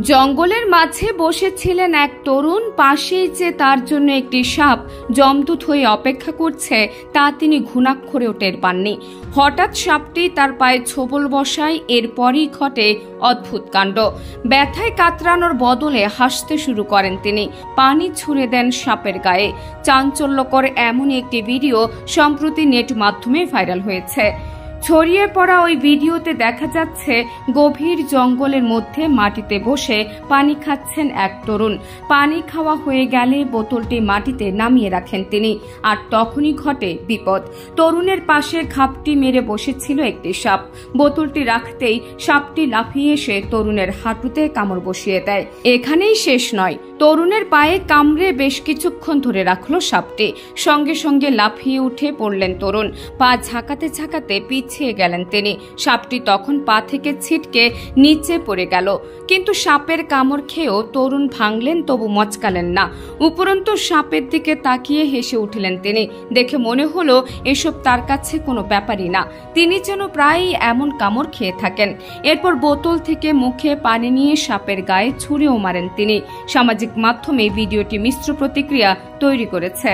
জঙ্গলের মাঝে বসেছিলেন এক তরুণ। পাশেই যে তার জন্য একটি সাপ জমদূত হয়ে অপেক্ষা করছে তা তিনি ঘুণাক্ষরেও টের পাননি। হঠাৎ সাপটি তার পায়ে ছোবল বসায়। এরপরই ঘটে অদ্ভুত কাণ্ড। ব্যথায় কাতরানোর বদলে হাসতে শুরু করেন তিনি। পানি ছুঁড়ে দেন সাপের গায়ে। চাঞ্চল্যকর এমনই একটি ভিডিও সম্প্রতি নেট মাধ্যমে ভাইরাল হয়েছে। ছড়িয়ে পড়া ওই ভিডিওতে দেখা যাচ্ছে গভীর জঙ্গলের মধ্যে মাটিতে বসে পানি খাচ্ছেন এক তরুণ। পানি খাওয়া হয়ে গেলে বোতলটি মাটিতে নামিয়ে রাখেন তিনি। আর তখনই ঘটে বিপদ। তরুণের পাশে ঘাপটি মেরে বসেছিল একটি সাপ। বোতলটি রাখতেই সাপটি লাফিয়ে এসে তরুণের হাঁটুতে কামড় বসিয়ে দেয়। এখানেই শেষ নয়, তরুণের পায়ে কামড়ে বেশ কিছুক্ষণ ধরে রাখলো সাপটি। সঙ্গে সঙ্গে লাফিয়ে উঠে পড়লেন তরুণ। পা ঝাঁকাতে ঝাঁকাতে পিছিয়ে গেলেন তিনি। সাপটি তখন পা থেকে ছিটকে নিচে পড়ে গেল। কিন্তু সাপের কামড় খেয়েও তরুণ ভাঙলেন, তবু মচকালেন না। উপরন্তু সাপের দিকে তাকিয়ে হেসে উঠলেন তিনি। দেখে মনে হলো এসব তার কাছে কোনো ব্যাপারই না। তিনি যেন প্রায়ই এমন কামড় খেয়ে থাকেন। এরপর বোতল থেকে মুখে পানি নিয়ে সাপের গায়ে ছুঁড়েও মারেন তিনি। সামাজিক মাধ্যমে ভিডিওটি মিশ্র প্রতিক্রিয়া তৈরি করেছে।